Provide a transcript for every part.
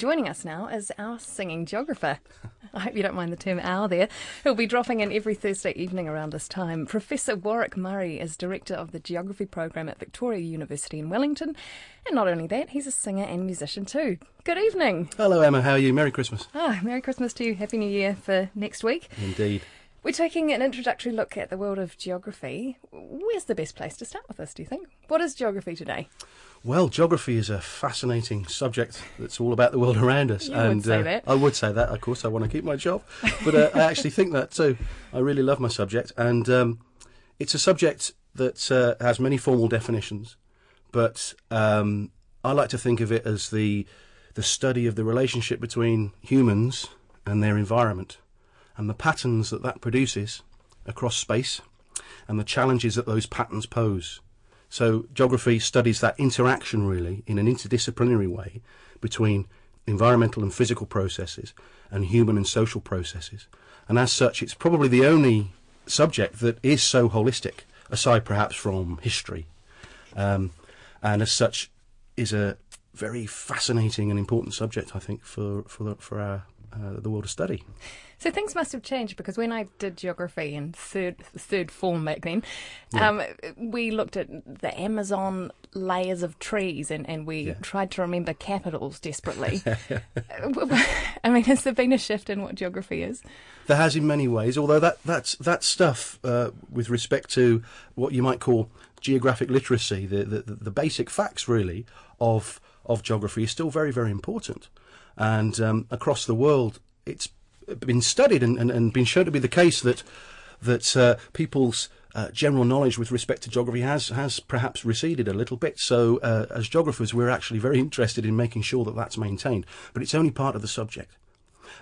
Joining us now is our singing geographer. I hope you don't mind the term "our" there. He'll be dropping in every Thursday evening around this time. Professor Warwick Murray is Director of the Geography Program at Victoria University in Wellington. And not only that, he's a singer and musician too. Good evening. Hello, Emma. How are you? Merry Christmas. Merry Christmas to you. Happy New Year for next week. Indeed. We're taking an introductory look at the world of geography. Where's the best place to start with this, do you think? What is geography today? Well, geography is a fascinating subject that's all about the world around us. You would say that. I would say that, of course. I want to keep my job. But I actually think that too. I really love my subject. And it's a subject that has many formal definitions. But I like to think of it as the study of the relationship between humans and their environment, and the patterns that that produces across space, and the challenges that those patterns pose. So geography studies that interaction really in an interdisciplinary way between environmental and physical processes and human and social processes. And as such, it's probably the only subject that is so holistic, aside perhaps from history. And as such, is a very fascinating and important subject, I think, for our the world of study. So things must have changed, because when I did geography in third form back then, we looked at the Amazon layers of trees and we tried to remember capitals desperately. I mean, has there been a shift in what geography is? There has in many ways, although that stuff with respect to what you might call geographic literacy, the basic facts really of geography is still very, very important. And across the world, it's been studied and been shown to be the case that people's general knowledge with respect to geography has perhaps receded a little bit. So as geographers, we're actually very interested in making sure that that's maintained. But it's only part of the subject.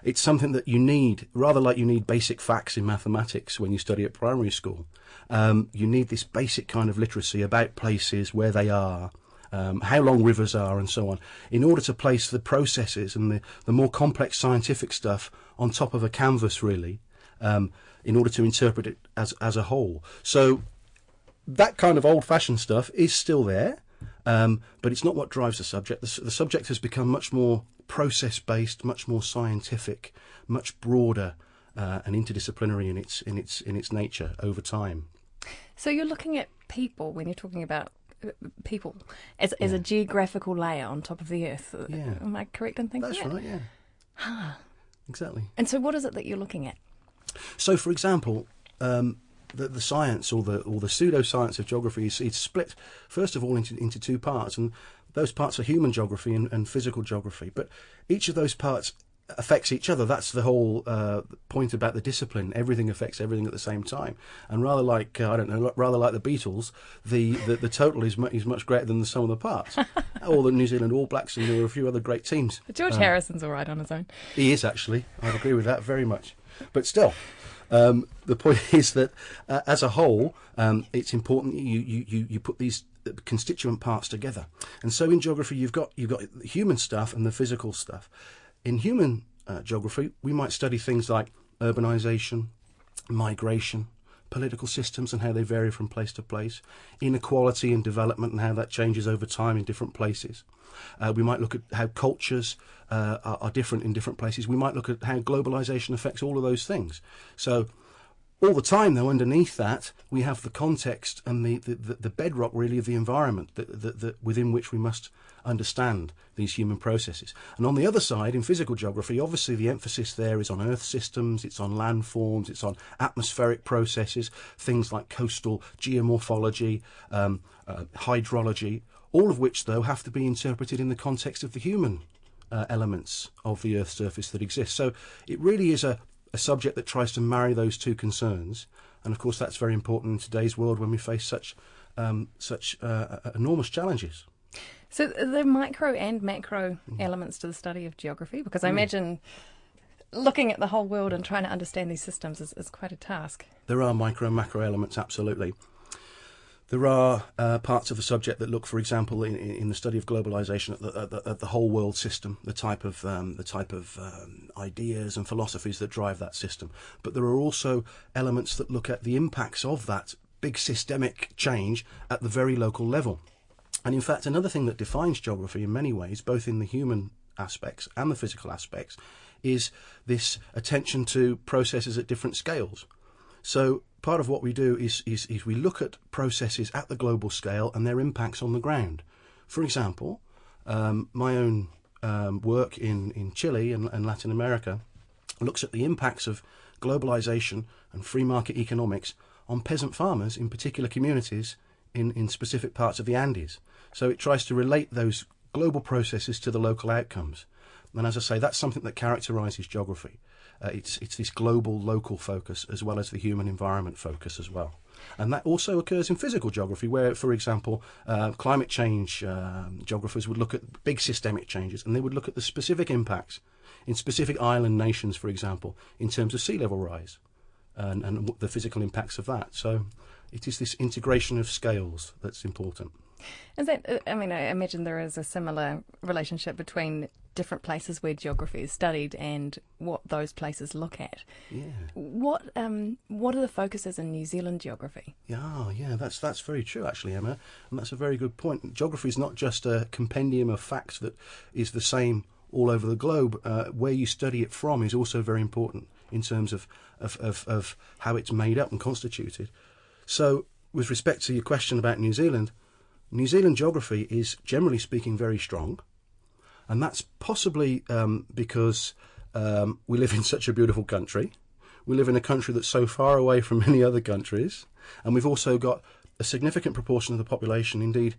It's something that you need, rather like you need basic facts in mathematics when you study at primary school. You need this basic kind of literacy about places, where they are, how long rivers are, and so on, in order to place the processes and the more complex scientific stuff on top of a canvas, really, in order to interpret it as a whole. So that kind of old-fashioned stuff is still there, but it's not what drives the subject. The subject has become much more process-based, much more scientific, much broader and interdisciplinary in its nature over time. So you're looking at people when you're talking about people as a geographical layer on top of the earth. Yeah. Am I correct in thinking that? That's right, yeah. Exactly. And so what is it that you're looking at? So, for example, the science or the pseudoscience of geography is split, first of all, into two parts, and those parts are human geography and physical geography. But each of those parts affects each other. That's the whole point about the discipline. Everything affects everything at the same time. And rather like rather like the Beatles, the total is much greater than the sum of the parts. Or the New Zealand All Blacks, and there were a few other great teams. George Harrison's all right on his own. He is, actually. I'd agree with that very much. But still, the point is that as a whole, it's important you put these constituent parts together. And so in geography, you've got the human stuff and the physical stuff. In human geography, we might study things like urbanisation, migration, political systems and how they vary from place to place, inequality and development and how that changes over time in different places. We might look at how cultures are different in different places. We might look at how globalisation affects all of those things. So all the time, though, underneath that, we have the context and the bedrock, really, of the environment that within which we must understand these human processes. And on the other side, in physical geography, obviously the emphasis there is on earth systems, it's on landforms, it's on atmospheric processes, things like coastal geomorphology, hydrology, all of which, though, have to be interpreted in the context of the human elements of the Earth's surface that exist. So it really is a subject that tries to marry those two concerns, and of course that's very important in today's world when we face such enormous challenges. So the micro and macro elements to the study of geography, because I imagine looking at the whole world and trying to understand these systems is quite a task. There are micro and macro elements, absolutely. There are parts of the subject that look, for example, in the study of globalisation at the whole world system, the type of ideas and philosophies that drive that system. But there are also elements that look at the impacts of that big systemic change at the very local level. And in fact, another thing that defines geography in many ways, both in the human aspects and the physical aspects is this attention to processes at different scales. So part of what we do is we look at processes at the global scale and their impacts on the ground. For example, my own work in Chile and Latin America looks at the impacts of globalization and free market economics on peasant farmers in particular communities in specific parts of the Andes. So it tries to relate those global processes to the local outcomes. And as I say, that's something that characterises geography. It's this global, local focus as well as the human environment focus as well. And that also occurs in physical geography, where, for example, climate change geographers would look at big systemic changes, and they would look at the specific impacts in specific island nations, for example, in terms of sea level rise and the physical impacts of that. So it is this integration of scales that's important. Is that, I mean, I imagine there is a similar relationship between different places where geography is studied and what those places look at. Yeah. What are the focuses in New Zealand geography? Yeah, that's very true, actually, Emma, and that's a very good point. Geography is not just a compendium of facts that is the same all over the globe. Where you study it from is also very important in terms of how it's made up and constituted. So, with respect to your question about New Zealand geography is, generally speaking, very strong. And that's possibly because we live in such a beautiful country. We live in a country that's so far away from many other countries. And we've also got a significant proportion of the population, indeed,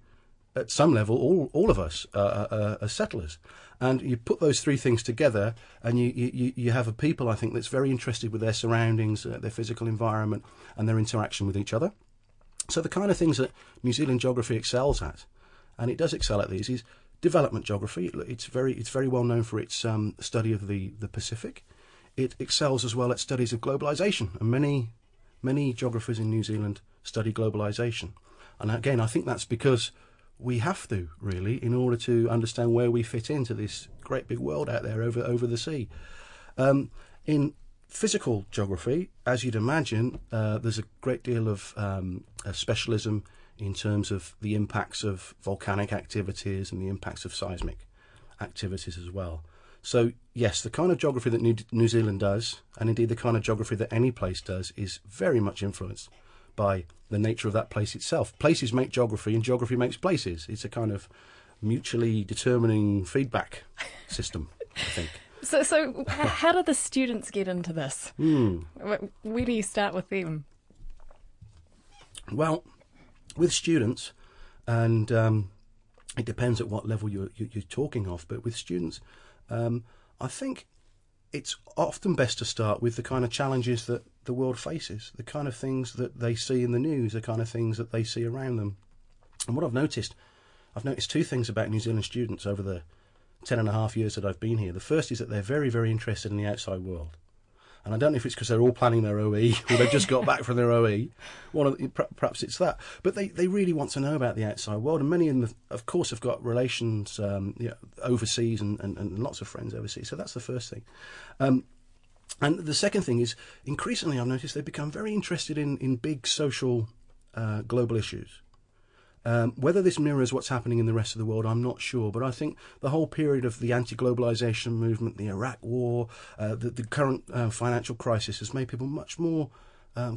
at some level, all of us are settlers. And you put those three things together and you have a people, I think, that's very interested with their surroundings, their physical environment and their interaction with each other. So the kind of things that New Zealand geography excels at, and it does excel at these, is development geography. It's very well known for its study of the Pacific. It excels as well at studies of globalization, and many geographers in New Zealand study globalization. And again, I think that's because we have to, really, in order to understand where we fit into this great big world out there over the sea. In physical geography, as you'd imagine, there's a great deal of specialism in terms of the impacts of volcanic activities and the impacts of seismic activities as well. So, yes, the kind of geography that New Zealand does, and indeed the kind of geography that any place does, is very much influenced by the nature of that place itself. Places make geography and geography makes places. It's a kind of mutually determining feedback system, I think. So how do the students get into this? Where do you start with them? Well, with students, and it depends at what level you're talking of, but with students, I think it's often best to start with the kind of challenges that the world faces, the kind of things that they see in the news, the kind of things that they see around them. And what I've noticed two things about New Zealand students over the 10.5 years that I've been here. The first is that they're very, very interested in the outside world. And I don't know if it's because they're all planning their OE or they've just got back from their OE. Perhaps it's that. But they really want to know about the outside world. And many of them, of course, have got relations overseas and lots of friends overseas. So that's the first thing. And the second thing is, increasingly I've noticed they've become very interested in big social global issues. Whether this mirrors what's happening in the rest of the world, I'm not sure. But I think the whole period of the anti-globalization movement, the Iraq war, the current financial crisis has made people much more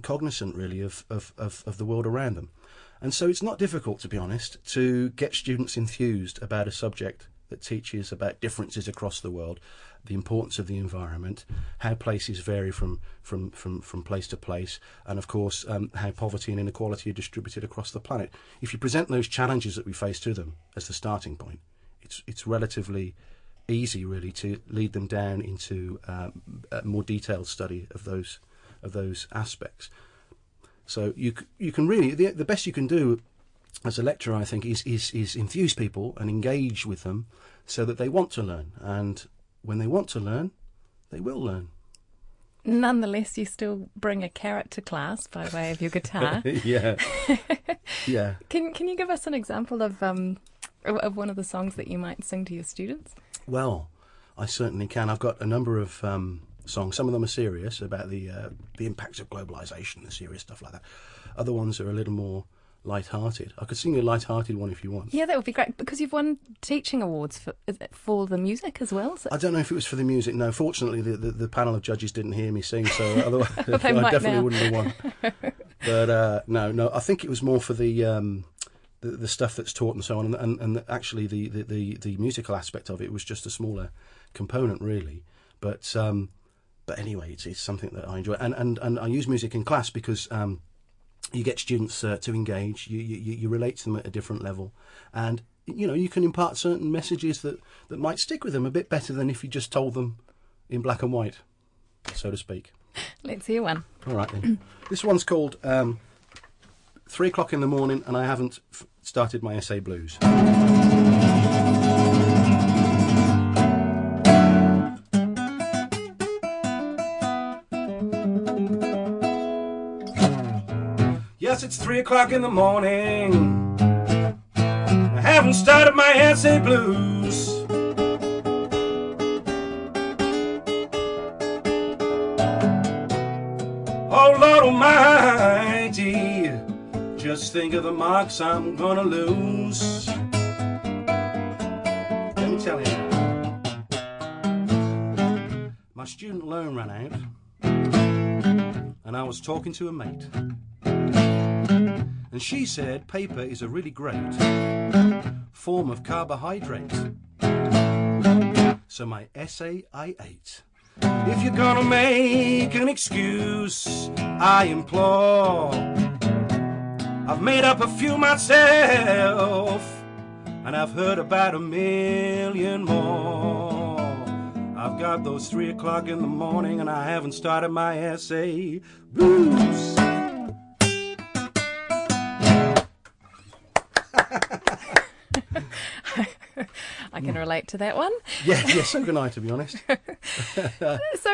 cognizant, really, of the world around them. And so it's not difficult, to be honest, to get students enthused about a subject that teaches about differences across the world, the importance of the environment, how places vary from place to place, and of course how poverty and inequality are distributed across the planet. If you present those challenges that we face to them as the starting point, it's relatively easy, really, to lead them down into a more detailed study of those aspects. So you can really, the best you can do as a lecturer, I think, is enthuse people and engage with them so that they want to learn. And when they want to learn, they will learn. Nonetheless, you still bring a carrot to class by way of your guitar. Yeah. Yeah. Can you give us an example of one of the songs that you might sing to your students? Well, I certainly can. I've got a number of songs. Some of them are serious about the impacts of globalisation, the serious stuff like that. Other ones are a little more light-hearted. I could sing you a light-hearted one if you want. Yeah, that would be great, because you've won teaching awards for the music as well. So. I don't know if it was for the music. No, fortunately, the panel of judges didn't hear me sing, so otherwise They I might definitely now. wouldn't have won. But no, I think it was more for the stuff that's taught and so on, and actually the musical aspect of it was just a smaller component, really. But anyway, it's something that I enjoy, and I use music in class because you get students to engage. You relate to them at a different level, and you can impart certain messages that might stick with them a bit better than if you just told them in black and white, so to speak. Let's hear one. All right then. This one's called 3 o'clock in the morning, and I haven't started my essay blues. Yes, it's 3 o'clock in the morning. I haven't started my essay blues. Oh Lord Almighty, just think of the marks I'm gonna lose. Let me tell you, my student loan ran out, and I was talking to a mate. And she said paper is a really great form of carbohydrate. So my essay I ate. If you're gonna make an excuse, I implore. I've made up a few myself, and I've heard about 1,000,000 more. I've got those 3 o'clock in the morning, and I haven't started my essay blues. I can relate to that one. Yeah, so can I, to be honest. So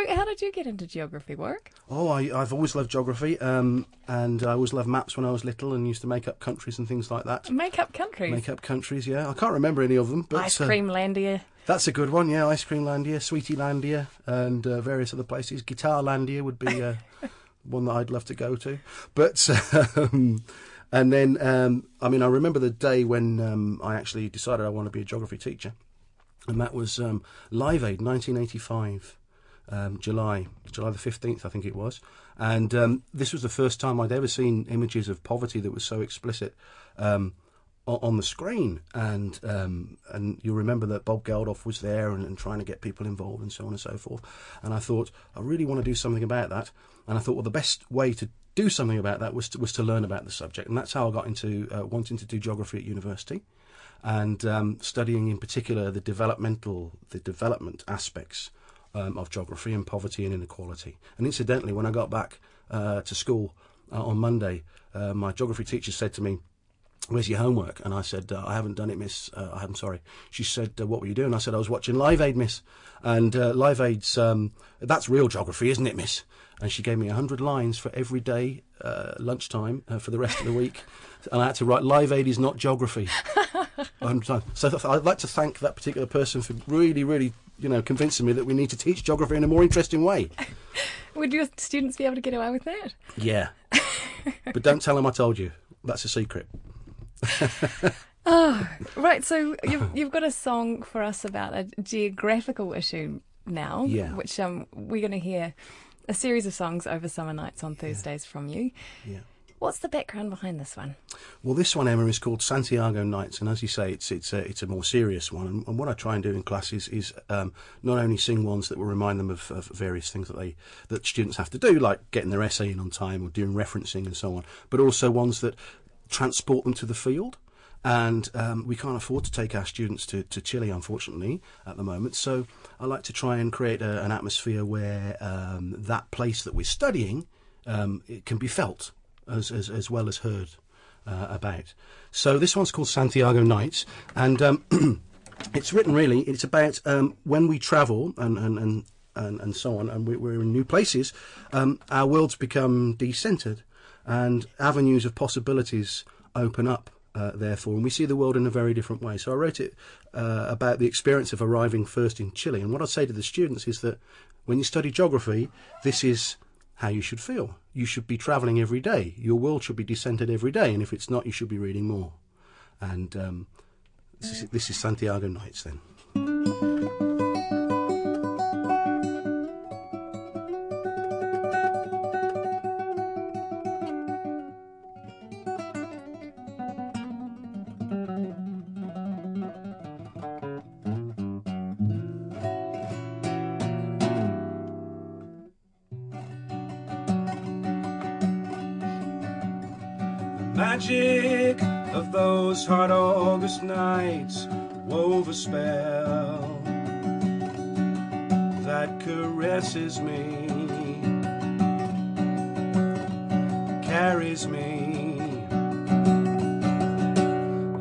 how did you get into geography, Warwick? Oh, I've always loved geography, and I always loved maps when I was little, and used to make up countries and things like that. Make up countries? Make up countries, yeah. I can't remember any of them. But, Ice Cream Landia. That's a good one, yeah. Ice Cream Landia, Sweetie Landia, and various other places. Guitar Landia would be one that I'd love to go to. But... and then, I remember the day when I actually decided I want to be a geography teacher, and that was Live Aid, 1985, July the 15th, I think it was. And this was the first time I'd ever seen images of poverty that was so explicit on the screen. And you'll remember that Bob Geldof was there and trying to get people involved and so on and so forth. And I thought, I really want to do something about that. And I thought, well, the best way to do something about that was to learn about the subject, and that's how I got into wanting to do geography at university, and studying in particular the development aspects of geography and poverty and inequality. And incidentally, when I got back to school on Monday, my geography teacher said to me, "Where's your homework?" And I said, "I haven't done it, miss. I'm sorry." She said, "What were you doing?" I said, "I was watching Live Aid, miss." And Live Aid's, that's real geography, isn't it, miss? And she gave me 100 lines for every day, lunchtime, for the rest of the week. And I had to write, "Live Aid is not geography." 100 times. So I'd like to thank that particular person for really, really, convincing me that we need to teach geography in a more interesting way. Would your students be able to get away with that? Yeah. But don't tell them I told you. That's a secret. Oh, right. So you've got a song for us about a geographical issue now, yeah. Which we're going to hear a series of songs over summer nights on Thursdays from you. Yeah. What's the background behind this one? Well, this one, Emma, is called Santiago Nights, and as you say, it's a more serious one. And what I try and do in class is not only sing ones that will remind them of various things that students have to do, like getting their essay in on time or doing referencing and so on, but also ones that transport them to the field. And we can't afford to take our students to Chile, unfortunately, at the moment. So I like to try and create an atmosphere where that place that we're studying it can be felt as well as heard about. So this one's called Santiago Nights, and it's written really. It's about when we travel and so on, and we're in new places. Our worlds become decentered, and avenues of possibilities open up. Therefore, and we see the world in a very different way. So I wrote it about the experience of arriving first in Chile. And what I'd say to the students is that when you study geography, this is how you should feel. You should be travelling every day. Your world should be descented every day, and if it's not, you should be reading more. And this is Santiago Nights then. Magic of those hot August nights wove a spell that caresses me, carries me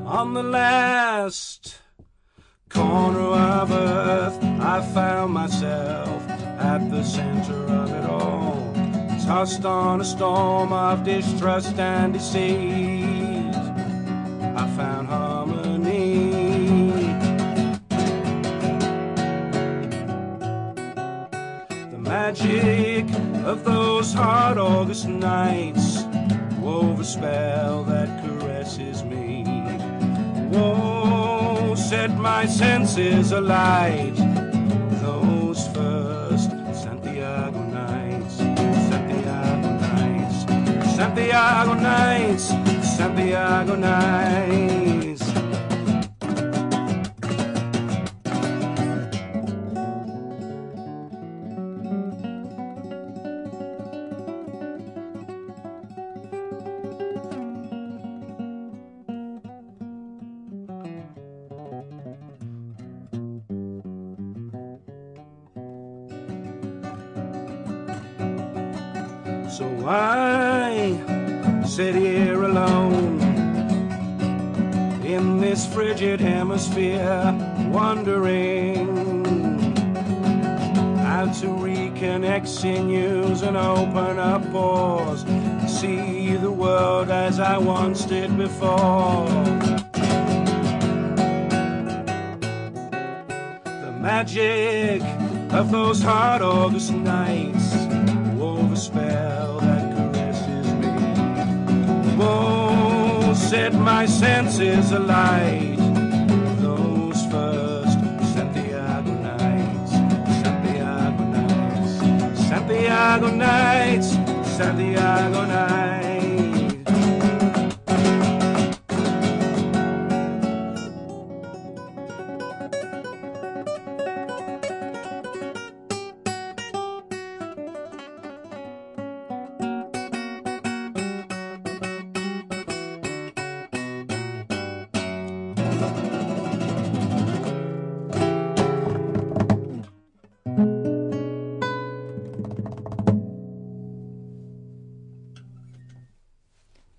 on the last corner of earth. I found myself at the center of it all, tossed on a storm of distrust and deceit. I found harmony. The magic of those hot August nights wove a spell that caresses me. Whoa, set my senses alight. Those first Santiago Nights, Santiago Nights, Santiago Nights, Santiago Nights. So I sit here alone in this frigid hemisphere, wondering how to reconnect sinews and open up pores, see the world as I once did before. The magic of those hot August nights wove a spell that caresses me. Whoa, set my senses alight. Those first Santiago Nights, Santiago Nights, Santiago Nights, Santiago Nights.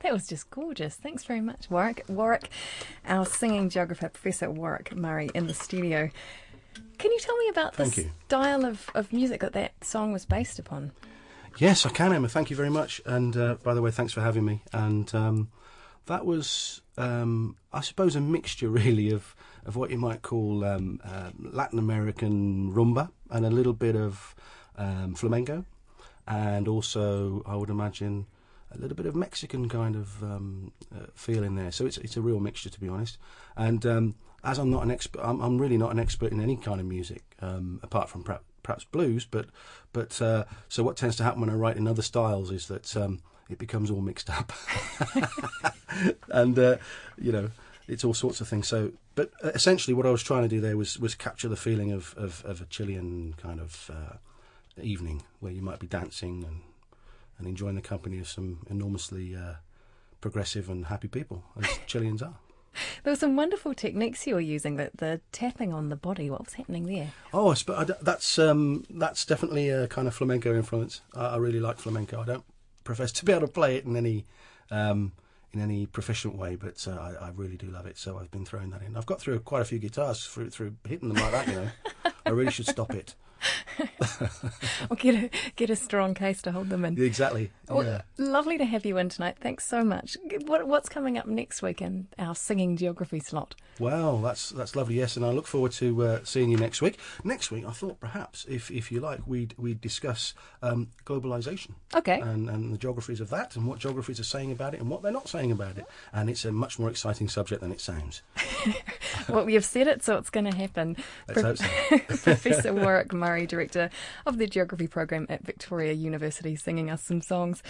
That was just gorgeous. Thanks very much, Warwick, our singing geographer, Professor Warwick Murray, in the studio. Can you tell me about the style of music that song was based upon? Yes, I can, Emma. Thank you very much. And by the way, thanks for having me. And that was, I suppose, a mixture really of what you might call Latin American rumba and a little bit of flamenco, and also, I would imagine, a little bit of Mexican kind of feel in there. So it's a real mixture, to be honest. And as I'm not an expert, I'm really not an expert in any kind of music, apart from perhaps blues. But so what tends to happen when I write in other styles is that it becomes all mixed up, and you know, it's all sorts of things. So, but essentially, what I was trying to do there was capture the feeling of a Chilean kind of evening where you might be dancing and enjoying the company of some enormously progressive and happy people, as Chileans are. There were some wonderful techniques you were using, the tapping on the body. What was happening there? Oh, that's definitely a kind of flamenco influence. I really like flamenco. I don't profess to be able to play it in any proficient way, but I really do love it. So I've been throwing that in. I've got through quite a few guitars through hitting them like that. You know, I really should stop it. Or get a strong case to hold them in. Exactly. Well, Yeah. lovely to have you in tonight. Thanks so much. What's coming up next week in our Singing Geography slot? Well, that's lovely, yes, and I look forward to seeing you next week. Next week, I thought perhaps, if you like, we'd discuss globalisation. Okay. And the geographies of that, and what geographies are saying about it, and what they're not saying about it. And it's a much more exciting subject than it sounds. Well, you've said it, so it's going to happen. Let's hope so. Professor Warwick Murray, Director of the Geography Program at Victoria University, singing us some songs.